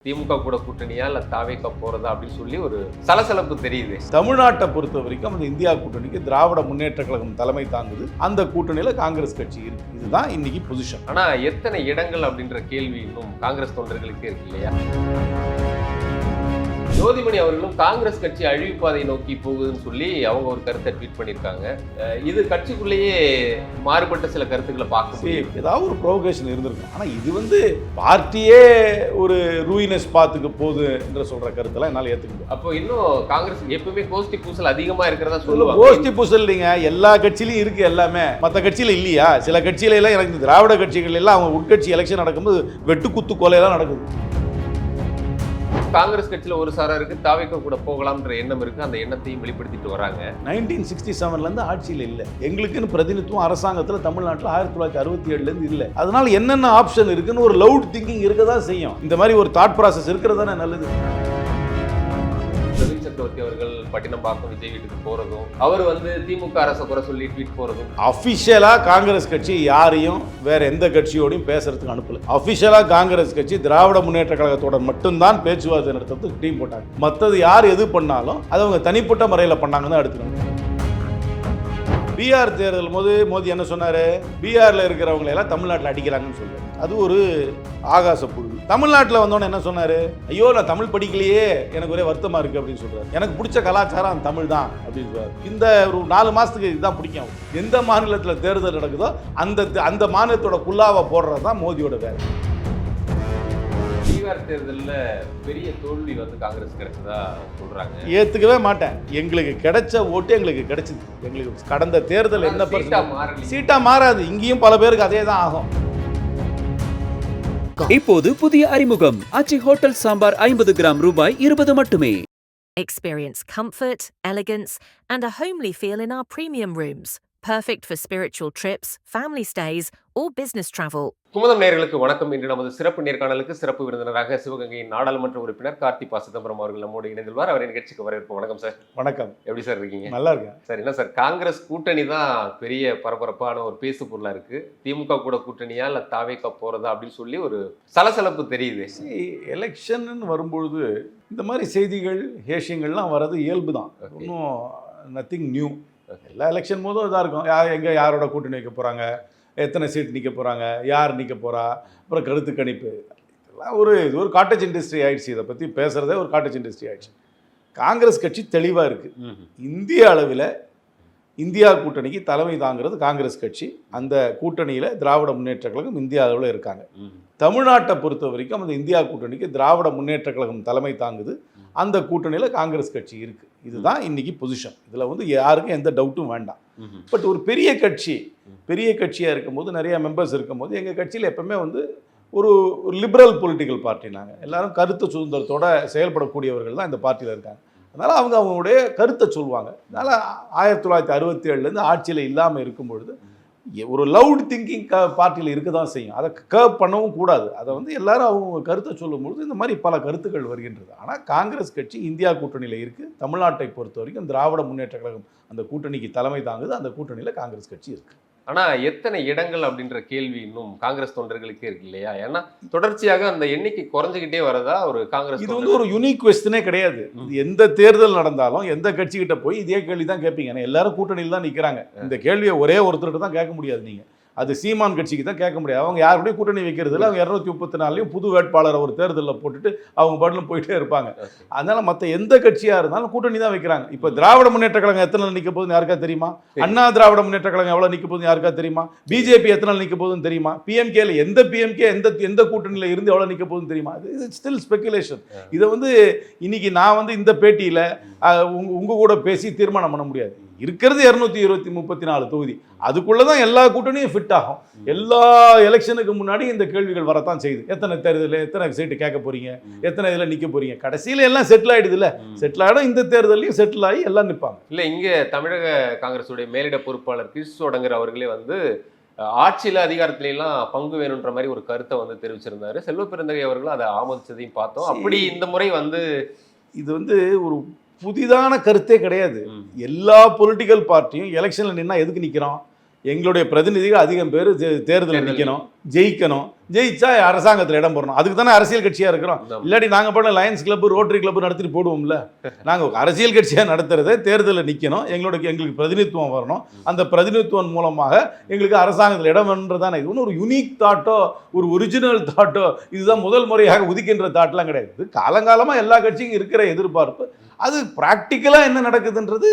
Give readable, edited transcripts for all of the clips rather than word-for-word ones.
திமுக கூட கூட்டணியா இல்ல தாவேக போறதா அப்படின்னு சொல்லி ஒரு சலசலப்பு தெரியுது. தமிழ்நாட்டை பொறுத்த வரைக்கும் அந்த இந்தியா கூட்டணிக்கு திராவிட முன்னேற்ற கழகம் தலைமை தாங்குது. அந்த கூட்டணியில காங்கிரஸ் கட்சி இருக்கு. இதுதான் இன்னைக்கு பொசிஷன். ஆனா எத்தனை இடங்கள் அப்படின்ற கேள்வி இன்னும் காங்கிரஸ் தொண்டர்களுக்கு இருக்கு இல்லையா? ஜோதிமணி அவர்களும் காங்கிரஸ் கட்சி அழிவுப்பாதை நோக்கி போகுதுன்னு சொல்லி அவங்க ஒரு கருத்தை ட்வீட் பண்ணியிருக்காங்க. இது கட்சிக்குள்ளேயே மாறுபட்ட சில கருத்துக்களை பார்க்க முடியும். ஏதாவது ஒரு ப்ரோவோகேஷன் இருந்திருக்கும். ஆனா இது பார்ட்டியே ஒரு ரூயினஸ் பாத்துக்கு போகுது என்று சொல்ற கருத்தெல்லாம் என்னால ஏத்துக்க முடியும். அப்போ இன்னும் காங்கிரஸ் எப்பவுமே கோஷ்டி பூசல் அதிகமா இருக்கிறதா சொல்லுவாங்க. கோஷ்டி பூசல் இல்லைங்க, எல்லா கட்சியிலும் இருக்கு. எல்லாமே மற்ற கட்சியில இல்லையா? சில கட்சியில எல்லாம் எனக்கு திராவிட கட்சிகள் எல்லாம் அவங்க உட்கட்சி எலெக்ஷன் நடக்கும்போது வெட்டு குத்து கொலையெல்லாம் நடக்குது. காங்கிரஸ் கட்சியில ஒரு சாராருக்கு தாவேக கூட போகலாம்ன்ற எண்ணம் இருக்கு. அந்த எண்ணத்தையும் வெளிப்படுத்திட்டு வராங்க. 1967ல இருந்து ஆட்சியில் இல்லை. எங்களுக்குன்னு பிரதிநிதித்துவம் அரசாங்கத்தில் தமிழ்நாட்டில் 1967ல இருந்து இல்லை. அதனால என்னென்ன ஆப்ஷன் இருக்குன்னு ஒரு லவுட் திங்கிங் இருக்கதான் செய்யும். இந்த மாதிரி ஒரு தாட் ப்ராசஸ் இருக்கிறதானே நல்லது. சக்கரவர்த்தி அவர்கள் பட்டினப்பாக்கம் விஜய் வீட்டுக்கு போறதும், அவர் திமுக அரசை குறை சொல்லி ட்வீட் போறதும், அபிஷியலா காங்கிரஸ் கட்சி யாரையும் வேற எந்த கட்சியோடையும் பேசுறதுக்கு அனுப்பல. அபிஷியலா காங்கிரஸ் கட்சி திராவிட முன்னேற்ற கழகத்தோட மட்டும்தான் பேச்சுவார்த்தை நடத்துறதுக்கு டீம் போட்டாங்க. மற்றது யார் எது பண்ணாலும் அது அவங்க தனிப்பட்ட முறையில் பண்ணாங்கன்னு எடுத்துக்கணும். பீகார் தேர்தல் போது மோடி என்ன சொன்னாரு? பீகார்ல இருக்கிறவங்களை எல்லாம் தமிழ்நாட்டில் அடிக்கிறாங்கன்னு சொல்லுவாரு. அது ஒரு ஆகாச புழுகு. தமிழ்நாட்டில் வந்தோன்னு என்ன சொன்னாரு? ஐயோ நான் தமிழ் படிக்கலையே, எனக்கு ஒரே வருத்தமா இருக்கு அப்படின்னு சொல்றாரு. எனக்கு பிடிச்ச கலாச்சாரம் தமிழ் தான் அப்படின்னு சொல்றாரு. இந்த ஒரு 4 மாசத்துக்கு இதுதான் பிடிக்கும். எந்த மாநிலத்தில் தேர்தல் நடக்குதோ அந்த மாநிலத்தோட குல்லாவை போடுறது தான் மோடியோட வேலை. பீகார் தேர்தலில் பெரிய தோல்வி காங்கிரஸ் கிடைச்சதா சொல்றாங்க. ஏத்துக்கவே மாட்டேன். எங்களுக்கு கிடைச்ச ஓட்டு எங்களுக்கு கிடைச்சது. எங்களுக்கு கடந்த தேர்தல் என்ன சீட்டா மாறாது. இங்கேயும் பல பேருக்கு அதே தான் ஆகும். இப்போது புதிய அறிமுகம் ஆச்சி ஹோட்டல் சாம்பார் 50 கிராம் ரூபாய் 20 மட்டுமே. Experience comfort, elegance and a homely feel in our premium rooms. Perfect for spiritual trips, family stays or business travel. Kumudam நேயர்களுக்கு வணக்கம். இன்று நமது சிறப்பு நேர்காணலுக்கு சிறப்பு விருந்தினராக சிவகங்கையின் நாடாளுமன்ற உறுப்பினர் கார்த்தி ப. சிதம்பரம் அவர்கள் நம்மோடு இணைந்துள்ளார். அவரை நிகழ்ச்சிக்கு வரவேற்போம். வணக்கம் சார். வணக்கம். எப்படி சார் இருக்கீங்க? நல்லா இருக்கேன் சார். என்ன சார், காங்கிரஸ் கூட்டணி தான் பெரிய பரபரப்பான ஒரு பேசு பொருளா இருக்கு. திமுக கூட கூட்டணியா இல்ல தாவேக போறதா அப்படின்னு சொல்லி ஒரு சலசலப்பு தெரியுது. எலெக்ஷன் வரும்பொழுது இந்த மாதிரி செய்திகள் ஹேஷியங்கள்லாம் வர்றது இயல்பு தான். இன்னும் நத்திங் நியூ. எல்லா எலெக்ஷன் போதும் இதாக இருக்கும். எங்கே யாரோட கூட்டணி வைக்க போகிறாங்க, எத்தனை சீட் நிற்க போகிறாங்க, யார் நிற்க போகிறா, அப்புறம் கருத்து கணிப்பு, இதெல்லாம் இது ஒரு காட்டேஜ் இண்டஸ்ட்ரி ஆயிடுச்சு. இதை பற்றி பேசுகிறதே ஒரு காட்டேஜ் இண்டஸ்ட்ரி ஆயிடுச்சு. காங்கிரஸ் கட்சி தெளிவாக இருக்குது. இந்திய அளவில் இந்தியா கூட்டணிக்கு தலைமை தாங்கிறது காங்கிரஸ் கட்சி. அந்த கூட்டணியில் திராவிட முன்னேற்ற கழகம் இந்தியா அளவில் இருக்காங்க. தமிழ்நாட்டை பொறுத்த வரைக்கும் அந்த இந்தியா கூட்டணிக்கு திராவிட முன்னேற்ற கழகம் தலைமை தாங்குது. அந்த கூட்டணியில் காங்கிரஸ் கட்சி இருக்குது. இதுதான் இன்னைக்கு பொசிஷன். இதில் யாருக்கும் எந்த டவுட்டும் வேண்டாம். பட் ஒரு பெரிய கட்சியாக இருக்கும்போது, நிறைய மெம்பர்ஸ் இருக்கும்போது, எங்கள் கட்சியில் எப்பவுமே ஒரு லிபரல் பொலிட்டிக்கல் பார்ட்டி. நாங்கள் எல்லாரும் கருத்து சுதந்திரத்தோட செயல்படக்கூடியவர்கள் தான் இந்த பார்ட்டியில் இருக்காங்க. அதனால் அவங்களுடைய கருத்தை சொல்லுவாங்க. அதனால் 1967லேருந்து ஆட்சியில் இல்லாமல் இருக்கும்பொழுது ஒரு லவுட் திங்கிங் பார்ட்டியில் இருக்க தான் செய்யும். அதை கர்வ் பண்ணவும் கூடாது. அதை எல்லாரும் அவங்க கருத்தை சொல்லும்பொழுது இந்த மாதிரி பல கருத்துக்கள் வருகின்றது. ஆனால் காங்கிரஸ் கட்சி இந்தியா கூட்டணியில் இருக்குது. தமிழ்நாட்டை பொறுத்த வரைக்கும் திராவிட முன்னேற்ற கழகம் அந்த கூட்டணிக்கு தலைமை தாங்குது. அந்த கூட்டணியில் காங்கிரஸ் கட்சி இருக்குது. ஆனா எத்தனை இடங்கள் அப்படின்ற கேள்வி இன்னும் காங்கிரஸ் தொண்டர்களுக்கே இருக்கு இல்லையா? ஏன்னா தொடர்ச்சியாக அந்த எண்ணிக்கை குறைஞ்சிக்கிட்டே வரதா ஒரு காங்கிரஸ். இது ஒரு யூனிக் கொஸ்டினே கிடையாது. எந்த தேர்தல் நடந்தாலும் எந்த கட்சிக்கிட்ட போய் இதே கேள்வி தான் கேட்பீங்க. ஏன்னா எல்லாரும் கூட்டணியில் தான் நிற்கிறாங்க. இந்த கேள்வியை ஒரே ஒருத்தர்கிட்ட தான் கேட்க முடியாது. நீங்கள் அது சீமான் கட்சிக்கு தான் கேட்க முடியாது. அவங்க யாருடைய கூட்டணி வைக்கிறது இல்லை. அவங்க 234லையும் புது வேட்பாளரை ஒரு தேர்தலில் போட்டுட்டு அவங்க பாட்டிலும் போயிட்டே இருப்பாங்க. அதனால மற்ற எந்த கட்சியாக இருந்தாலும் கூட்டணி தான் வைக்கிறாங்க. இப்போ திராவிட முன்னேற்ற கழகம் எத்தனை நிற்க போகுதுன்னு யாருக்கா தெரியுமா? அண்ணா திராவிட முன்னேற்ற கழகம் எவ்வளோ நிற்க போகுதுன்னு யாருக்கா தெரியுமா? பிஜேபி எத்தனை நிற்க போகுதுன்னு தெரியுமா? பிஎம்கேல எந்த பிஎம்கே எந்த கூட்டணியில் இருந்து எவ்வளோ நிற்க போகுதுன்னு தெரியுமா? இது ஸ்டில் ஸ்பெகுலேஷன். இதை இன்னைக்கு நான் இந்த பேட்டியில் உங்கள் கூட பேசி தீர்மானம் பண்ண முடியாது. இருக்கிறது 234 தொகுதி. அதுக்குள்ளே தான் எல்லா கூட்டணியும் ஃபிட் ஆகும். எல்லா எலெக்ஷனுக்கு முன்னாடி இந்த கேள்விகள் வரத்தான் செய்யுது. எத்தனை தேர்தலில் எத்தனை சீட்டு கேட்க போறீங்க, எத்தனை இதில் நிற்க போறீங்க. கடைசியில் எல்லாம் செட்டில் ஆகிடுது இல்லை? செட்டில் ஆகிடும். இந்த தேர்தலையும் செட்டில் ஆகி எல்லாம் நிற்பாங்க. இல்லை, இங்கே தமிழக காங்கிரஸுடைய மேலிட பொறுப்பாளர் கிறிஸ் சோடங்கர் அவர்களே ஆட்சியில் அதிகாரத்திலாம் பங்கு வேணுன்ற மாதிரி ஒரு கருத்தை தெரிவிச்சிருந்தாரு. செல்வ பெருந்தகை அவர்களும் அதை ஆமோதிச்சதையும் பார்த்தோம். அப்படி இந்த முறை இது ஒரு புதிதான கருத்தே கிடையாது. எல்லா பொலிட்டிக்கல் பார்ட்டியும் எலெக்ஷனில் நின்னா எதுக்கு நிற்கிறோம்? எங்களுடைய பிரதிநிதிகள் அதிகம் பேர் தேர்தலில் நிற்கணும், ஜெயிக்கணும், ஜெயிச்சா அரசாங்கத்தில் இடம் போடணும். அதுக்கு தானே அரசியல் கட்சியாக இருக்கிறோம். இல்லாட்டி நாங்கள் போன லயன்ஸ் கிளப், ரோட்டரி கிளப் நடத்திட்டு போடுவோம்ல. நாங்கள் அரசியல் கட்சியாக நடத்துறதே தேர்தலில் நிற்கணும், எங்களுக்கு பிரதிநிதித்துவம் வரணும். அந்த பிரதிநிதித்துவம் மூலமாக எங்களுக்கு அரசாங்கத்தில் இடம் வேணுன்றதானே. இது ஒன்றும் ஒரு யூனிக் தாட்டோ ஒரு ஒரிஜினல் தாட்டோ இதுதான் முதல் முறையாக உதிக்கின்ற தாட்லாம் கிடையாது. இது காலங்காலமாக எல்லா கட்சியும் இருக்கிற எதிர்பார்ப்பு. அது ப்ராக்டிக்கலாக என்ன நடக்குதுன்றது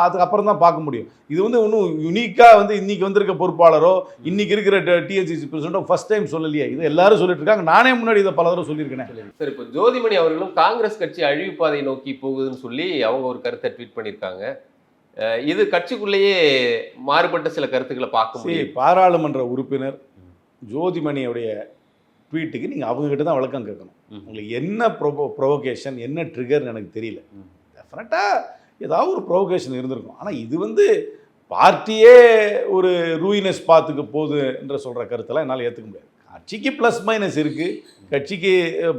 அதுக்கப்புறம் தான் பார்க்க முடியும். இது ஒன்றும் யூனிக்காக இன்னைக்கு வந்திருக்க பொறுப்பாளரோ இன்னைக்கு இருக்கிற டிஎன்சிசி பிரசிடண்டோ ஃபர்ஸ்ட் டைம் சொல்லலையே. இது எல்லாரும் சொல்லிட்டு இருக்காங்க. நானே முன்னாடி இதை பல தடவை சொல்லியிருக்கேன். சரி, இப்போ ஜோதிமணி அவர்களும் காங்கிரஸ் கட்சி அழிவுப்பாதை நோக்கி போகுதுன்னு சொல்லி அவங்க ஒரு கருத்தை ட்வீட் பண்ணியிருக்காங்க. இது கட்சிக்குள்ளேயே மாறுபட்ட சில கருத்துக்களை பார்க்க முடியும். பாராளுமன்ற உறுப்பினர் ஜோதிமணியுடைய ட்வீட்டுக்கு நீங்கள் அவங்ககிட்ட தான் விளக்கம் கேட்கணும். உங்களுக்கு என்ன ப்ரொவோகேஷன், என்ன ட்ரிகர்னு எனக்கு தெரியல. டெஃபினட்டாக ஏதாவது ஒரு ப்ரொவோகேஷன் இருந்திருக்கும். ஆனால் இது பார்ட்டியே ஒரு ரூயினஸ் பாத்துக்கு போகுது என்று சொல்கிற கருத்தெல்லாம் என்னால் ஏற்றுக்க முடியாது. கட்சிக்கு ப்ளஸ் மைனஸ் இருக்குது, கட்சிக்கு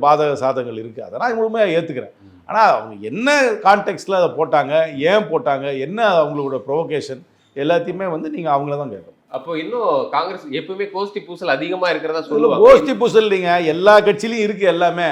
பாதக சாதகங்கள் இருக்குது, அதெல்லாம் முழுமையாக ஏற்றுக்கிறேன். ஆனால் அவங்க என்ன கான்டெக்ஸ்டில் அதை போட்டாங்க, ஏன் போட்டாங்க, என்ன அவங்களோட ப்ரொவோகேஷன் எல்லாத்தையுமே நீங்கள் அவங்கள தான் கேட்கணும். அப்போ இன்னும் காங்கிரஸ் எப்பவுமே கோஷ்டி பூசல் அதிகமா இருக்கிறதா சொல்லுவாங்க. கோஷ்டி பூசல் இல்லைங்க, எல்லா கட்சியிலையும் இருக்கு. எல்லாமே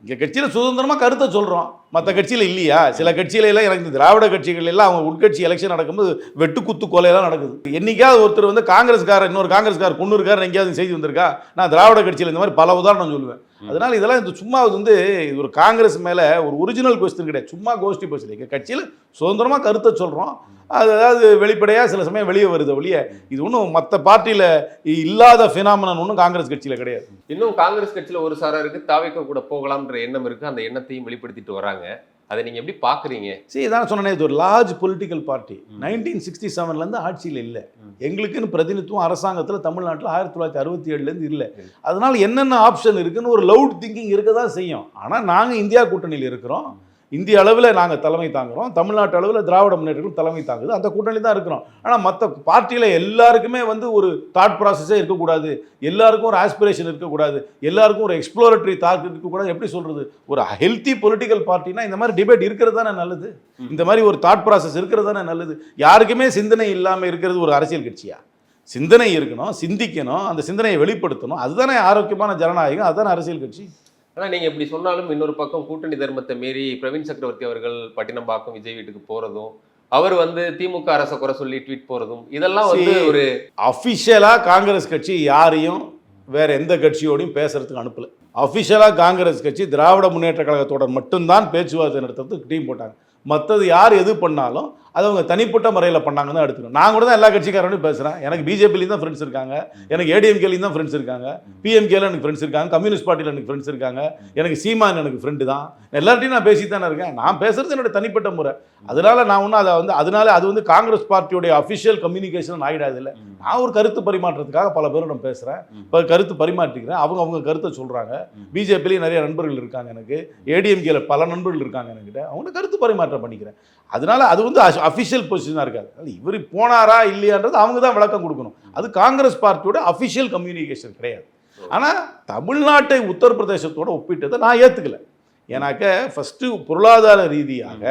இங்க கட்சியில சுதந்திரமா கருத்தை சொல்றோம், மற்ற கட்சியில இல்லையா? சில கட்சியில எல்லாம் எனக்கு இந்த திராவிட கட்சிகள் எல்லாம் அவங்க உட்கட்சி எலெக்ஷன் நடக்கும்போது வெட்டு குத்து கொலையெல்லாம் நடக்குது. என்னைக்காவது ஒருத்தர் காங்கிரஸ்காரர் இன்னொரு காங்கிரஸ்காரர் கொண்டு இருக்காரு எங்கேயாவது செய்தி வந்திருக்கா? நான் திராவிட கட்சியில் இந்த மாதிரி பல உதாரணம் சொல்லுவேன். அதனால இதெல்லாம் சும்மா இது ஒரு காங்கிரஸ் மேல ஒரு ஒரிஜினல் கொஸ்டின் கிடையாது, சும்மா கோஷ்டி பேசல. எங்க கட்சியில் சுதந்திரமா கருத்தை சொல்றோம், அதாவது வெளிப்படையா சில சமயம் வெளியே வருது ஒழிய இது ஒன்றும் மற்ற பார்ட்டியில இல்லாத ஃபினாமினன் ஒன்றும் காங்கிரஸ் கட்சியில கிடையாது. இன்னும் காங்கிரஸ் கட்சியில ஒரு சாராருக்கு தாவேக்கா கூட போகலாம்ன்ற எண்ணம் இருக்கு, அந்த எண்ணத்தையும் வெளிப்படுத்திட்டு வராங்க. அதை நீங்க எப்படி பாக்குறீங்க? சரி, இதான் சொன்னேன், இது ஒரு லார்ஜ் பொலிட்டிக்கல் பார்ட்டி. 1967 ஆட்சியில் இல்லை. எங்களுக்குன்னு பிரதிநிதித்துவம் அரசாங்கத்தில் தமிழ்நாட்டில் 1967 இல்லை. அதனால என்னென்ன ஆப்ஷன் இருக்குன்னு ஒரு லவுட் திங்கிங் இருக்க தான் செய்யும். ஆனால் நாங்கள் இந்தியா கூட்டணியில் இருக்கிறோம், இந்திய அளவில் நாங்கள் தலைமை தாங்குகிறோம், தமிழ்நாட்டு அளவில் திராவிட முன்னேற்றங்கள் தலைமை தாங்குது, அந்த கூட்டணி தான் இருக்கிறோம். ஆனால் மற்ற பார்ட்டியில் எல்லாருக்குமே ஒரு தாட் ப்ராசஸே இருக்கக்கூடாது, எல்லாருக்கும் ஒரு ஆஸ்பிரேஷன் இருக்கக்கூடாது, எல்லாருக்கும் ஒரு எக்ஸ்ப்ளோரட்டரி தாட் இருக்கக்கூடாது. எப்படி சொல்கிறது? ஒரு ஹெல்த்தி பொலிட்டிக்கல் பார்ட்டினா இந்த மாதிரி டிபேட் இருக்கிறது தானே நல்லது, இந்த மாதிரி ஒரு தாட் ப்ராசஸ் இருக்கிறது தானே நல்லது. யாருக்குமே சிந்தனை இல்லாமல் இருக்கிறது ஒரு அரசியல் கட்சியா? சிந்தனை இருக்கணும், சிந்திக்கணும், அந்த சிந்தனையை வெளிப்படுத்தணும், அதுதானே ஆரோக்கியமான ஜனநாயகம், அதுதானே அரசியல் கட்சி. ஆனால் நீங்கள் இப்படி சொன்னாலும் இன்னொரு பக்கம் கூட்டணி தர்மத்தை மீறி பிரவீன் சக்கரவர்த்தி அவர்கள் பட்டினம்பாக்கம் விஜய் வீட்டுக்கு போகிறதும், அவர் திமுக அரசை குறை சொல்லி ட்வீட் போகிறதும், இதெல்லாம் ஒரு அஃபிஷியலாக காங்கிரஸ் கட்சி யாரையும் வேற எந்த கட்சியோடையும் பேசுறதுக்கு அனுப்பல. அஃபிஷியலாக காங்கிரஸ் கட்சி திராவிட முன்னேற்ற கழகத்தோட மட்டும்தான் பேச்சுவார்த்தை நடத்துறதுக்கு டீம் போட்டாங்க. மற்றது யார் எது பண்ணாலும் அது அவங்க தனிப்பட்ட முறையில் பண்ணாங்கன்னு தான் எடுத்துக்கணும். நான் கூட தான் எல்லா கட்சிக்காரனையும் பேசுகிறேன். எனக்கு பிஜேபிலையும் தான் ஃப்ரெண்ட்ஸ் இருக்காங்க, எனக்கு ஏடிஎம்கேலையும் தான் ஃப்ரெண்ட்ஸ் இருக்காங்க, பிஎம்கேல எனக்கு ஃப்ரெண்ட்ஸ் இருக்காங்க, கம்யூனிஸ்ட் பார்ட்டியில் எனக்கு ஃப்ரெண்ட்ஸ் இருக்காங்க, எனக்கு சீமான் எனக்கு ஃப்ரெண்டு தான். எல்லார்ட்டையும் நான் பேசி தானே இருக்கேன். நான் பேசுறது என்னோட தனிப்பட்ட முறை. அதனால நான் ஒன்றும் அதை அதனால அது காங்கிரஸ் பார்ட்டியோடைய அஃபிஷியல் கம்யூனிகேஷன் ஆகிடாது இல்லை. நான் ஒரு கருத்து பரிமாற்றத்துக்காக பல பேரும் நான் பேசுகிறேன், இப்போ கருத்து பரிமாற்றிக்கிறேன், அவங்க கருத்தை சொல்கிறாங்க. பிஜேபிலையும் நிறைய நண்பர்கள் இருக்காங்க, எனக்கு ஏடிஎம்கேல பல நண்பர்கள் இருக்காங்க என்கிட்ட, அவங்க கருத்து பரிமாற்றம் பண்ணிக்கிறேன். அதனால அது அஃபிஷியல் பொசிஷனாக இருக்காது. இவர் போனாரா இல்லையான்றது அவங்க தான் விளக்கம் கொடுக்கணும். அது காங்கிரஸ் பார்ட்டியோட அஃபிஷியல் கம்யூனிகேஷன் கிடையாது. ஆனால் தமிழ்நாட்டை உத்தரப்பிரதேசத்தோட ஒப்பிட்டதை நான் ஏற்றுக்கல. ஏன்னாக்க ஃபஸ்ட்டு பொருளாதார ரீதியாக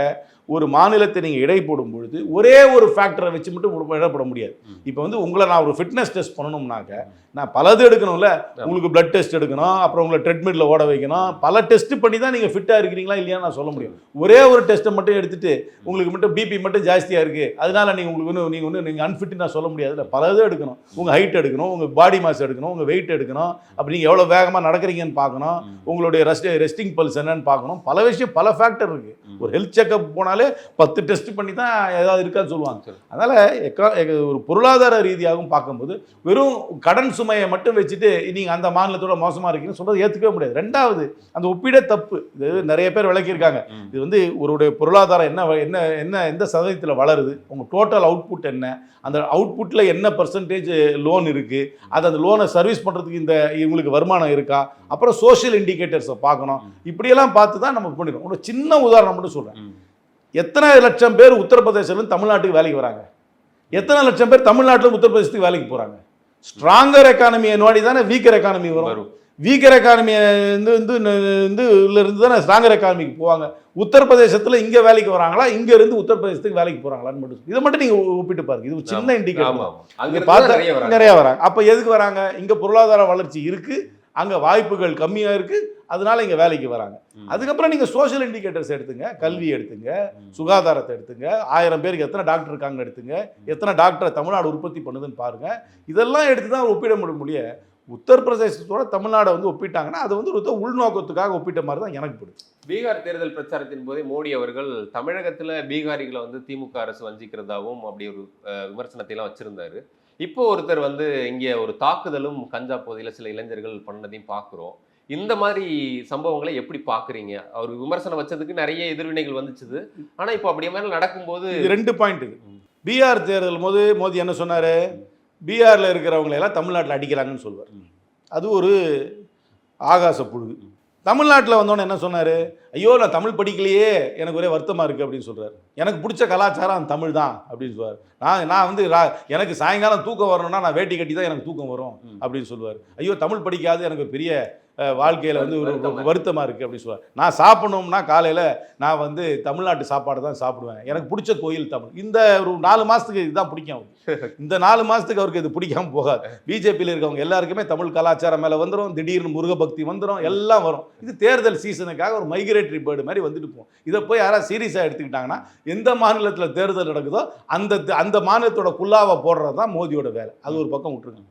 ஒரு மாநிலத்தை நீங்கள் இடை போடும் பொழுது ஒரே ஒரு ஃபேக்டரை வச்சு மட்டும் இடப்பட முடியாது. இப்போ உங்களை நான் ஒரு ஃபிட்னஸ் டெஸ்ட் பண்ணணும்னாக்க நான் பலது எடுக்கணும்ல. உங்களுக்கு பிளட் டெஸ்ட் எடுக்கணும், அப்புறம் உங்களை ட்ரெட்மில்ல ஓட வைக்கணும், பல டெஸ்ட் பண்ணி தான் நீங்கள் ஃபிட்டாக இருக்கிறீங்களா இல்லையா நான் சொல்ல முடியும். ஒரே ஒரு டெஸ்ட்டை மட்டும் எடுத்துட்டு உங்களுக்கு மட்டும் பிபி மட்டும் ஜாஸ்தியாக இருக்குது அதனால நீங்கள் அன்ஃபிட் நான் சொல்ல முடியாது. இல்லை, பலது எடுக்கணும். உங்கள் ஹைட் எடுக்கணும், உங்கள் பாடி மாஸ் எடுக்கணும், உங்கள் வெயிட் எடுக்கணும், அப்படி நீங்கள் எவ்வளோ வேகமாக நடக்கிறீங்கன்னு பார்க்கணும், உங்களுடைய ரெஸ்டிங் பல்ஸ் என்னன்னு பார்க்கணும். பல விஷயம், பல ஃபேக்டர் இருக்குது. ஒரு ஹெல்த் செக்அப் போனாலே 10 டெஸ்ட் பண்ணி தான் ஏதாவது இருக்கான்னு சொல்லுவாங்க. அதனால் ஒரு பொருளாதார ரீதியாகவும் பார்க்கும்போது வெறும் கடன் சுமையை மட்டும் வச்சுட்டு நீங்கள் அந்த மாநிலத்தோட மோசமாக இருக்கீங்கன்னு சொல்கிறது ஏற்றுக்கவே முடியாது. ரெண்டாவது, அந்த ஒப்பீடே தப்பு. இது நிறைய பேர் விளக்கியிருக்காங்க. இது ஒருடைய பொருளாதாரம் என்ன எந்த சதவீதத்தில் வளருது, உங்கள் டோட்டல் அவுட்புட் என்ன, அந்த அவுட்புட்டில் என்ன பர்சன்டேஜ் லோன் இருக்குது, அது அந்த லோனை சர்வீஸ் பண்ணுறதுக்கு இவங்களுக்கு வருமானம் இருக்கா, அப்புறம் சோஷியல் இண்டிகேட்டர்ஸை பார்க்கணும். இப்படியெல்லாம் பார்த்து தான் நம்ம பண்ணிடுறோம். ஒரு சின்ன உதாரணம் மட்டும் சொல்கிறேன். எத்தனை லட்சம் பேர் உத்தரப்பிரதேசத்துலேருந்து தமிழ்நாட்டுக்கு வேலைக்கு வராங்க, எத்தனை லட்சம் பேர் தமிழ்நாட்டில் உத்தரப்பிரதேசத்துக்கு வேலைக்கு போகிறாங்க. ஸ்ட்ராங்கர் எக்கானமியை நோடி தானே வீக்கர் எக்கானமி வரும். வீக்கர் எக்கானமியை இருந்து தானே ஸ்ட்ராங்கர் எக்கானமிக்கு போவாங்க. உத்தரப்பிரதேசத்தில் இங்கே வேலைக்கு வராங்களா, இங்கே இருந்து உத்தரப்பிரதேசத்துக்கு வேலைக்கு போகிறாங்களான்னு மட்டும் இதை மட்டும் நீங்கள் ஒப்பிட்டு பாருங்க. இது ஒரு சின்ன இண்டிகேட்டர். பார்த்தா நிறைய வராங்க. அப்போ எதுக்கு வராங்க? இங்கே பொருளாதார வளர்ச்சி இருக்குது, அங்கே வாய்ப்புகள் கம்மியாக இருக்குது, அதனால இங்கே வேலைக்கு வராங்க. அதுக்கப்புறம் நீங்கள் சோஷியல் இண்டிகேட்டர்ஸ் எடுத்துங்க, கல்வி எடுத்துங்க, சுகாதாரத்தை எடுத்துங்க, 1000 பேருக்கு எத்தனை டாக்டர் இருக்காங்கன்னு எடுத்துங்க, எத்தனை டாக்டரை தமிழ்நாடு உற்பத்தி பண்ணுதுன்னு பாருங்கள். இதெல்லாம் எடுத்து தான் ஒப்பிட முடியும். உத்தரப்பிரதேசத்தோட தமிழ்நாடை வந்து ஒப்பிட்டாங்கன்னா அது வந்து ஒரு உள்நோக்கத்துக்காக ஒப்பிட்ட மாதிரி தான் எனக்கு பிடிக்கும். பீகார் தேர்தல் பிரச்சாரத்தின் போதே மோடி அவர்கள் தமிழகத்தில் பீகாரிகளை வந்து திமுக அரசு வஞ்சிக்கிறதாவும் அப்படி ஒரு விமர்சனத்தை எல்லாம் வச்சிருந்தாரு. இப்போ ஒருத்தர் வந்து இங்கே ஒரு தாக்குதலும் கஞ்சா போதையில் சில இளைஞர்கள் பண்ணதையும் பார்க்குறோம். இந்த மாதிரி சம்பவங்களை எப்படி பார்க்குறீங்க? அவர் விமர்சனம் வச்சதுக்கு நிறைய எதிர்வினைகள் வந்துச்சுது. ஆனால் இப்போ அப்படியே மாதிரி நடக்கும்போது 2 பாயிண்ட். பீகார் தேர்தல் போது மோடி என்ன சொன்னார்? பீகாரில் இருக்கிறவங்களெல்லாம் தமிழ்நாட்டில் அடிக்கிறாங்கன்னு சொல்லுவார். அது ஒரு ஆகாச புழுகு. தமிழ்நாட்டில் வந்தோன்னே என்ன சொன்னார்? ஐயோ நான் தமிழ் படிக்கலையே, எனக்கு ஒரே வருத்தமாக இருக்குது அப்படின்னு சொல்கிறார். எனக்கு பிடிச்ச கலாச்சாரம் தமிழ் தான் அப்படின்னு சொல்லுவார். நான் வந்து எனக்கு சாயங்காலம் தூக்கம் வரணும்னா நான் வேட்டி கட்டி தான் எனக்கு தூக்கம் வரும் அப்படின்னு சொல்லுவார். ஐயோ தமிழ் படிக்காது, எனக்கு பெரிய வாழ்க்கையில் வந்து ஒரு வருத்தமாக இருக்குது அப்படின்னு சொல்லுவார். நான் சாப்பிடணும்னா காலையில் நான் வந்து தமிழ்நாட்டு சாப்பாடு தான் சாப்பிடுவேன், எனக்கு பிடிச்ச கோயில் தமிழ். இந்த ஒரு 4 மாதத்துக்கு இதுதான் பிடிக்கும் அவருக்கு. இந்த 4 மாதத்துக்கு அவருக்கு இது பிடிக்காமல் போகாது. பிஜேபியில் இருக்கவங்க எல்லாருக்குமே தமிழ் கலாச்சாரம் மேலே வந்துடும், திடீர்னு முருக பக்தி வந்துடும், எல்லாம் வரும். இது தேர்தல் சீசனுக்காக ஒரு மைக்ரேட்டரி பேர்டு மாதிரி வந்துட்டு போகும். இதை போய் யாராவது சீரியஸாக எடுத்துக்கிட்டாங்கன்னா எந்த மாநிலத்தில் தேர்தல் நடக்குதோ அந்த மாநிலத்தோட குல்லாவை போடுறது தான் மோடியோட வேலை. அது ஒரு பக்கம் விட்டுருங்க.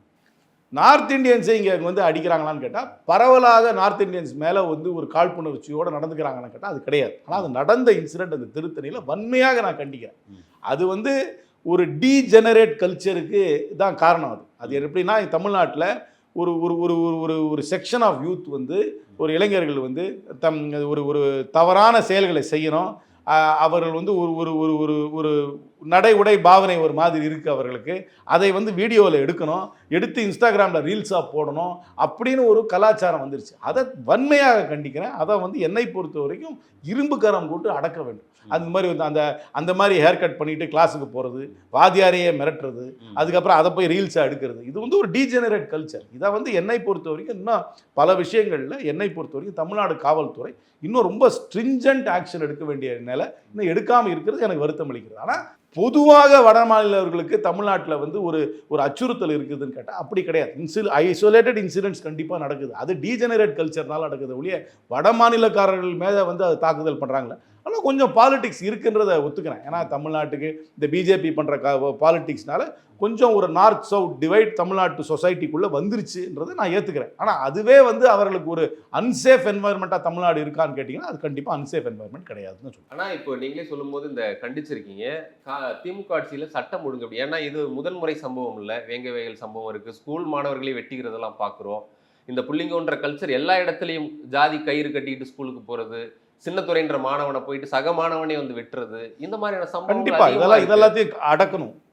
நார்த் இந்தியன்ஸை இங்கே வந்து அடிக்கிறாங்களான்னு கேட்டால் பரவலாக நார்த் இந்தியன்ஸ் மேலே வந்து ஒரு காழ்ப்புணர்ச்சியோடு நடந்துக்கிறாங்கன்னு கேட்டால் அது கிடையாது. ஆனால் அது நடந்த இன்சிடென்ட் அந்த திருத்தணியில் வன்மையாக நான் கண்டிக்கிறேன். அது வந்து ஒரு டீஜெனரேட் கல்ச்சருக்கு தான் காரணம். அது எப்படின்னா தமிழ்நாட்டில் ஒரு ஒரு ஒரு ஒரு ஒரு செக்ஷன் ஆஃப் யூத் வந்து ஒரு இளைஞர்கள் வந்து ஒரு தவறான செயல்களை செய்யணும். அவர்கள் வந்து ஒரு ஒரு ஒரு ஒரு ஒரு நடை உடை பாவனை ஒரு மாதிரி இருக்குது அவர்களுக்கு. அதை வந்து வீடியோவில் எடுக்கணும், எடுத்து இன்ஸ்டாகிராமில் ரீல்ஸாக போடணும் அப்படின்னு ஒரு கலாச்சாரம் வந்துருச்சு. அதை வன்மையாக கண்டிக்கிறேன். அதை வந்து என்னை பொறுத்த வரைக்கும் இரும்பு கரம் போட்டு அடக்க வேண்டும். அந்த மாதிரி வந்து அந்த மாதிரி ஹேர் கட் பண்ணிட்டு கிளாஸுக்கு போகிறது, வாத்தியாரையே மிரட்டுறது, அதுக்கப்புறம் அதை போய் ரீல்ஸாக எடுக்கிறது, இது வந்து ஒரு டீஜெனரேட் கல்ச்சர். இதை வந்து என்னை பொறுத்த வரைக்கும் இன்னும் பல விஷயங்களில் என்னை பொறுத்த வரைக்கும் தமிழ்நாடு காவல்துறை இன்னும் ரொம்ப ஸ்ட்ரிஞ்சன்ட் ஆக்ஷன் எடுக்க வேண்டிய நிலை இன்னும் எடுக்காமல் இருக்கிறது எனக்கு வருத்தம் அளிக்கிறது. ஆனால் பொதுவாக வட மாநிலவர்களுக்கு தமிழ்நாட்டில் வந்து ஒரு அச்சுறுத்தல் இருக்குதுன்னு கேட்டால் அப்படி கிடையாது. ஐசோலேட்டட் இன்சிடென்ட்ஸ் கண்டிப்பாக நடக்குது. அது டீஜெனரேட் கல்ச்சர்னால நடக்குது ஒழிய வட மாநிலக்காரர்கள் மேலே வந்து அது தாக்குதல் பண்ணுறாங்களே. ஆனால் கொஞ்சம் பாலிடிக்ஸ் இருக்குன்றதை ஒத்துக்கிறேன். ஏன்னா தமிழ்நாட்டுக்கு இந்த பிஜேபி பண்ணுற பாலிடிக்ஸ்னால கொஞ்சம் ஒரு நார்த் சவுத் டிவைட் தமிழ்நாட்டு சொசைட்டிக்குள்ளே வந்துருச்சுன்றதை நான் ஏற்றுக்கிறேன். ஆனால் அதுவே வந்து அவர்களுக்கு ஒரு அன்சேஃப் என்வாயர்மெண்ட்டாக தமிழ்நாடு இருக்கான்னு கேட்டிங்கன்னா அது கண்டிப்பாக அன்சேஃப் என்வாயர்மெண்ட் கிடையாதுன்னு சொல்லுவேன். ஆனால் இப்போ நீங்களே சொல்லும்போது இந்த கண்டிச்சிருக்கீங்க திமுக ஆட்சியில் சட்டம் ஒழுங்கு அப்படி. ஏன்னா இது முதன்முறை சம்பவம் இல்லை, வேங்க வேகல் சம்பவம் இருக்குது, ஸ்கூல் மாணவர்களை வெட்டிக்கிறதெல்லாம் பார்க்குறோம். இந்த புள்ளிங்கோன்ற கல்ச்சர் எல்லா இடத்துலையும், ஜாதி கயிறு கட்டிக்கிட்டு ஸ்கூலுக்கு போகிறது, சின்னத்துறைன்ற மாணவனை போயிட்டு சக மாணவனே வந்து வெட்டுறது, இந்த மாதிரியான சம்பவம் கண்டிப்பாக இதெல்லாத்தையும்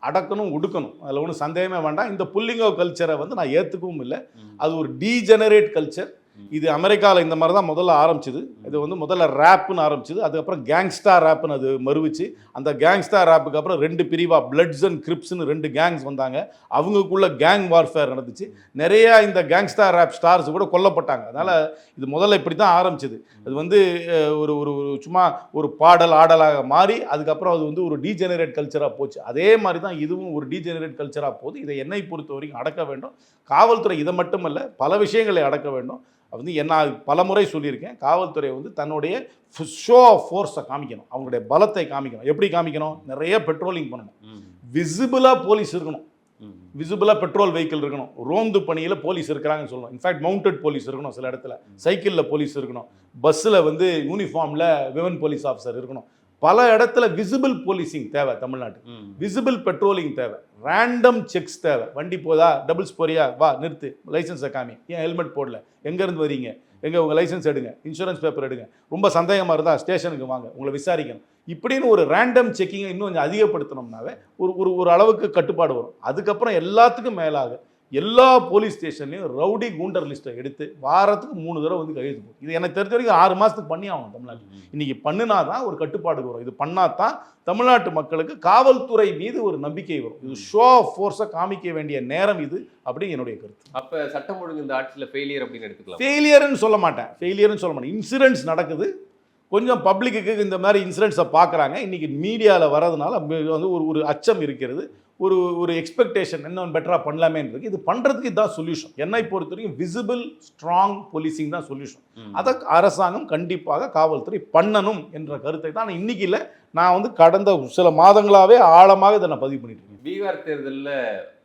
அடக்கணும் ஒடுக்கணும். அதில் ஒன்றும் சந்தேகமே வேண்டாம். இந்த புல்லிங்கோ கல்ச்சரை வந்து நான் ஏற்றுக்கவும் இல்லை. அது ஒரு டீஜெனரேட் கல்ச்சர். இது அமெரிக்காவில் இந்த மாதிரி தான் முதல்ல ஆரம்பிச்சுது. இது வந்து முதல்ல ரேப்புன்னு ஆரம்பிச்சுது, அதுக்கப்புறம் கேங்ஸ்டார் ரேப்புன்னு அது மறுவிச்சு. அந்த கேங்ஸ்டார் ரேப்புக்கு அப்புறம் 2 பிரிவாக பிளட்ஸ் அண்ட் கிரிப்ஸ்னு 2 கேங்ஸ் வந்தாங்க. அவங்களுக்குள்ள கேங் வார்ஃபேர் நடந்துச்சு. நிறையா இந்த கேங்ஸ்டார் ரேப் ஸ்டார்ஸ் கூட கொல்லப்பட்டாங்க. அதனால் இது முதல்ல இப்படி தான் ஆரம்பிச்சுது. அது வந்து ஒரு ஒரு சும்மா ஒரு பாடல் ஆடலாக மாறி அதுக்கப்புறம் அது வந்து ஒரு டீஜெனரேட் கல்ச்சராக போச்சு. அதே மாதிரி தான் இதுவும் ஒரு டீஜெனரேட் கல்ச்சராக போகுது. இதை என்னை பொறுத்த வரைக்கும் அடக்க வேண்டும். காவல்துறை இதை மட்டுமல்ல பல விஷயங்களை அடக்க வேண்டும். வந்து என்ன பல முறை சொல்லியிருக்கேன், காவல்துறை வந்து தன்னுடைய ஷோ ஆஃப் ஃபோர்ஸை காமிக்கணும், அவங்களுடைய பலத்தை காமிக்கணும். எப்படி காமிக்கணும்? நிறைய பெட்ரோலிங் பண்ணணும், விசிபிளாக போலீஸ் இருக்கணும், விசிபிளாக பெட்ரோல் வெஹிக்கிள் இருக்கணும், ரோந்து பணியில் போலீஸ் இருக்கிறாங்கன்னு சொல்லணும். இன்ஃபேக்ட் மவுண்டட் போலீஸ் இருக்கணும், சில இடத்துல சைக்கிளில் போலீஸ் இருக்கணும், பஸ்ஸில் வந்து யூனிஃபார்மில் விமன் போலீஸ் ஆஃபீஸர் இருக்கணும். பல இடத்துல விசிபிள் போலீசிங் தேவை. தமிழ்நாட்டு விசிபிள் பெட்ரோலிங் தேவை, ரேண்டம் செக்ஸ் தேவை. வண்டி போதா, டபுள்ஸ் போறியா, வா நிறுத்து, லைசன்ஸை காமி, ஏன் ஹெல்மெட் போடல, எங்கேருந்து வரீங்க, எங்கே உங்கள் லைசன்ஸ் எடுங்க, இன்சூரன்ஸ் பேப்பர் எடுங்க, ரொம்ப சந்தேகமாக இருந்தால் ஸ்டேஷனுக்கு வாங்க, உங்களை விசாரிக்கணும். இப்படின்னு ஒரு ரேண்டம் செக்கிங்கை இன்னும் கொஞ்சம் அதிகப்படுத்தணும்னாவே ஒரு அளவுக்கு கட்டுப்பாடு வரும். அதுக்கப்புறம் எல்லாத்துக்கும் மேலாக எல்லா போலீஸ் ஸ்டேஷன்லையும் ரவுடி கூண்டர் லிஸ்ட்டை எடுத்து வாரத்துக்கு 3 தடவை வந்து கையெழுத்து போடும். இது எனக்கு தெரிஞ்ச வரைக்கும் 6 மாதத்துக்கு பண்ணி ஆகணும் தமிழ்நாட்டில். இன்னைக்கு பண்ணினா தான் ஒரு கட்டுப்பாடுக்கு வரும். இது பண்ணா தான் தமிழ்நாட்டு மக்களுக்கு காவல்துறை மீது ஒரு நம்பிக்கை வரும். இது ஷோ ஆஃப் ஃபோர்ஸை காமிக்க வேண்டிய நேரம் இது அப்படின்னு என்னுடைய கருத்து. அப்ப சட்டம் ஒழுங்கு இந்த ஆட்சியில ஃபெயிலியர் அப்படின்னு எடுத்துக்கலாம். ஃபெயிலியர்னு சொல்ல மாட்டேன். இன்சிடென்ட்ஸ் நடக்குது, கொஞ்சம் பப்ளிக்கு இந்த மாதிரி இன்சிடென்ட்ஸை பார்க்குறாங்க. இன்றைக்கி மீடியாவில் வரதுனால வந்து ஒரு அச்சம் இருக்கிறது, ஒரு எக்ஸ்பெக்டேஷன் இன்னும் பெட்டராக பண்ணலாமேன்றது. இது பண்ணுறதுக்கு இதுதான் சொல்யூஷன். என்னை பொறுத்த வரைக்கும் விசிபிள் ஸ்ட்ராங் போலீசிங் தான் சொல்யூஷன். அதை அரசாங்கம் கண்டிப்பாக காவல்துறை பண்ணணும் என்ற கருத்தை தான் இன்னைக்கு இல்லை, நான் வந்து கடந்த சில மாதங்களாகவே ஆழமாக இதை நான் பதிவு பண்ணிட்டு இருக்கேன். பீகார் தேர்தலில்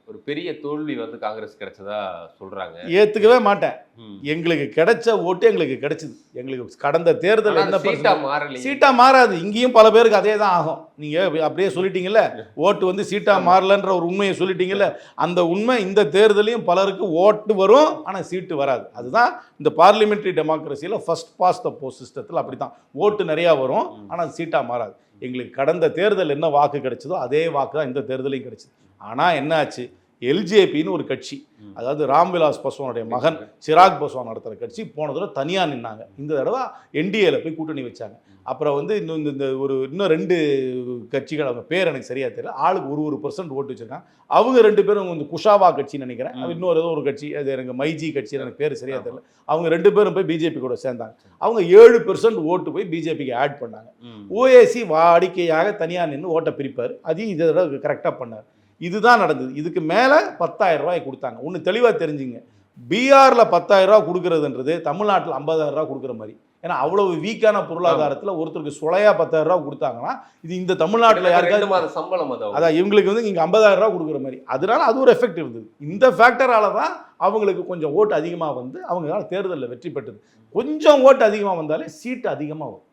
ஒரு பெரிய தோல்வி வந்து காங்கிரஸ் கிடைச்சதா சொல்றாங்க. ஏத்துக்கவே மாட்டேன். எங்களுக்கு கிடைச்ச ஓட்டு எங்களுக்கு கிடைச்சது. எங்களுக்கு கடந்த தேர்தல் என்ன சீட்டா மாறாது. இங்கேயும் பல பேருக்கு அதே தான் ஆகும். நீங்க அப்படியே சொல்லிட்டீங்கல்ல, ஓட்டு வந்து சீட்டா மாறலன்ற ஒரு உண்மையை சொல்லிட்டீங்கல்ல, அந்த உண்மை இந்த தேர்தலையும் பலருக்கு ஓட்டு வரும், ஆனால் சீட்டு வராது. அதுதான் இந்த பார்லிமெண்ட்ரி டெமோக்ரஸியில் ஃபர்ஸ்ட் பாஸ் த போஸ்ட் சிஸ்டத்தில் அப்படித்தான். ஓட்டு நிறையா வரும், ஆனால் சீட்டா மாறாது. எங்களுக்கு கடந்த தேர்தல் என்ன வாக்கு கிடைச்சதோ அதே வாக்கு தான் இந்த தேர்தலையும் கிடைச்சது. ஆனால் என்ன ஆச்சு, எல்ஜேபின்னு ஒரு கட்சி, அதாவது ராம்விலாஸ் பாஸ்வானுடைய மகன் சிராக் பாஸ்வான் நடத்துகிற கட்சி போன தடவை தனியாக நின்னாங்க. இந்த தடவை என்டிஏல போய் கூட்டணி வச்சாங்க. அப்புறம் வந்து இன்னும் 2 கட்சிகள், அவங்க பேர் எனக்கு சரியாக தெரியல, ஆளுக்கு 1% ஓட்டு வச்சுருக்காங்க. அவங்க 2 பேரும் இந்த குஷாவா கட்சின்னு நினைக்கிறேன், இன்னொரு ஏதோ ஒரு கட்சி, அது எனக்கு மைஜி கட்சி, எனக்கு பேர் சரியாக தெரியல. அவங்க 2 பேரும் போய் பிஜேபி கூட சேர்ந்தாங்க. அவங்க 7% ஓட்டு போய் பிஜேபிக்கு ஆட் பண்ணாங்க. ஓஏசி வாடிக்கையாக தனியாக நின்று ஓட்டை பிரிப்பார், அதையும் இதை தடவை கரெக்டாக பண்ணார். இதுதான் நடந்தது. இதுக்கு மேலே 10,000 ரூபாய் கொடுத்தாங்க. ஒன்று தெளிவாக தெரிஞ்சுங்க, பீகாரில் 10,000 ரூபா கொடுக்கறதுன்றது தமிழ்நாட்டில் 50,000 ரூபா கொடுக்குற மாதிரி. ஏன்னா அவ்வளவு வீக்கான பொருளாதாரத்தில் ஒருத்தருக்கு சுளையா 10,000 ரூபா கொடுத்தாங்கன்னா இது இந்த தமிழ்நாட்டில் யாருக்காவது சம்பளம், அதான் இவங்களுக்கு வந்து இங்கே 50,000 ரூபா கொடுக்குற மாதிரி. அதனால அது ஒரு எஃபெக்ட் இருந்தது. இந்த ஃபேக்டரால தான் அவங்களுக்கு கொஞ்சம் ஓட்டு அதிகமாக வந்து அவங்களால தேர்தலில் வெற்றி பெற்றது. கொஞ்சம் ஓட்டு அதிகமாக வந்தாலே சீட்டு அதிகமாக வரும்.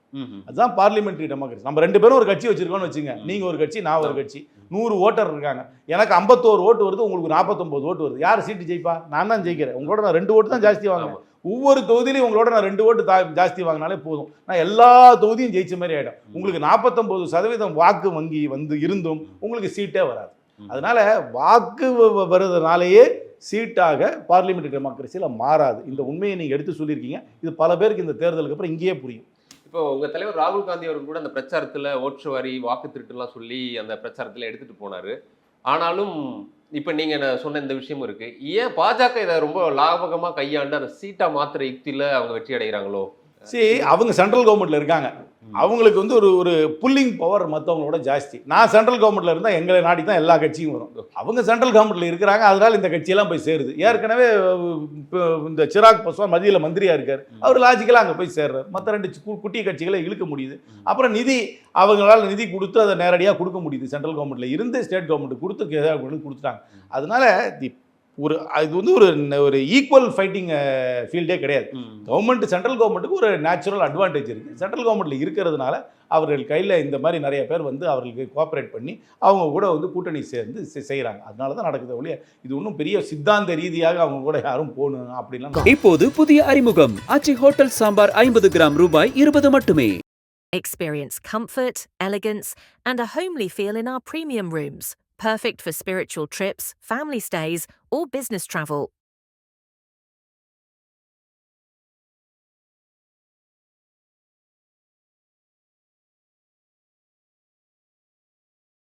அதுதான் பார்லிமெண்ட்ரி டெமோக்ரஸி. நம்ம 2 பேரும் ஒரு கட்சி வச்சிருக்கோம்னு வச்சுங்க, நீங்க ஒரு கட்சி, நான் ஒரு கட்சி, 100 ஓட்டர் இருக்காங்க, எனக்கு 51 ஓட்டு வருது, உங்களுக்கு 49 ஓட்டு வருது, யார் சீட்டு ஜெயிப்பா? நான் தான் ஜெயிக்கிறேன். உங்களோட நான் 2 ஓட்டு தான் ஜாஸ்தி வாங்குவேன். ஒவ்வொரு தொகுதியிலையும் உங்களோட நான் 2 ஓட்டு ஜாஸ்தி வாங்கினாலே போதும், நான் எல்லா தொகுதியும் ஜெயிச்ச மாதிரி ஆகிடும். உங்களுக்கு 49% வாக்கு வங்கி வந்து இருந்தும் உங்களுக்கு சீட்டே வராது. அதனால வாக்கு வருதுனாலேயே சீட்டாக பார்லிமெண்ட்ரி டெமோக்ரஸியில் மாறாது. இந்த உண்மையை நீங்கள் எடுத்து சொல்லியிருக்கீங்க. இது பல பேருக்கு இந்த தேர்தலுக்கு அப்புறம் இங்கேயே புரியும். இப்போ உங்க தலைவர் ராகுல் காந்தி அவர்கள் கூட அந்த பிரச்சாரத்துல ஓட்டு வரி, வாக்கு திருட்டுலாம் சொல்லி அந்த பிரச்சாரத்துல எடுத்துட்டு போனாரு. ஆனாலும் இப்ப நீங்க சொன்ன இந்த விஷயமும் இருக்கு. ஏன் பாஜக இதை ரொம்ப லாபகமா கையாண்டு அந்த சீட்டா மாத்திர யுக்தியில அவங்க வெற்றி அடைகிறாங்களோ? சரி, அவங்க சென்ட்ரல் கவர்மெண்ட்ல இருக்காங்க, அவங்களுக்கு வந்து ஒரு புல்லிங் பவர் மற்றவங்களோட ஜாஸ்தி. நான் சென்ட்ரல் கவர்மெண்ட்ல இருந்தால் எங்களை நாடி தான் எல்லா கட்சியும் வரும். அவங்க சென்ட்ரல் கவர்மெண்ட்ல இருக்கிறாங்க, அதனால இந்த கட்சியெல்லாம் போய் சேருது. ஏற்கனவே இந்த சிராக் பாஸ்வான் மத்தியில் மந்திரியா இருக்காரு, அவர் லாஜிக்கலாக அங்கே போய் சேர்றாரு. மற்ற 2 குட்டி கட்சிகளை இழுக்க முடியுது. அப்புறம் அவங்களால நிதி கொடுத்து அதை நேரடியாக கொடுக்க முடியுது. சென்ட்ரல் கவர்மெண்ட்ல இருந்து ஸ்டேட் கவர்மெண்ட் கொடுத்துட்டாங்க. அதனால இது வந்து ஒரு ஈக்குவல் ஃபைட்டிங் ஃபீல்டே கிடையாது. கவர்மெண்ட், சென்ட்ரல் கவர்மெண்ட்டுக்கு ஒரு நேச்சுரல் அட்வான்டேஜ் இருக்குது. சென்ட்ரல் கவர்மெண்ட்டில் இருக்கிறதுனால அவர்கள் கையில் இந்த மாதிரி நிறைய பேர் வந்து அவர்களுக்கு கோஆப்ரேட் பண்ணி அவங்க கூட வந்து கூட்டணி சேர்ந்து செய்கிறாங்க. அதனால தான் நடக்குது ஒழிய இது ஒன்றும் பெரிய சித்தாந்த ரீதியாக அவங்க கூட யாரும் போகணும் அப்படிலாம். இப்போது புதிய அறிமுகம் ஆச்சி ஹோட்டல் சாம்பார் 50 கிராம் ரூபாய் 20 மட்டுமே. Experience comfort, elegance, and a homely feel in our premium rooms. Perfect for spiritual trips, family stays, or business travel.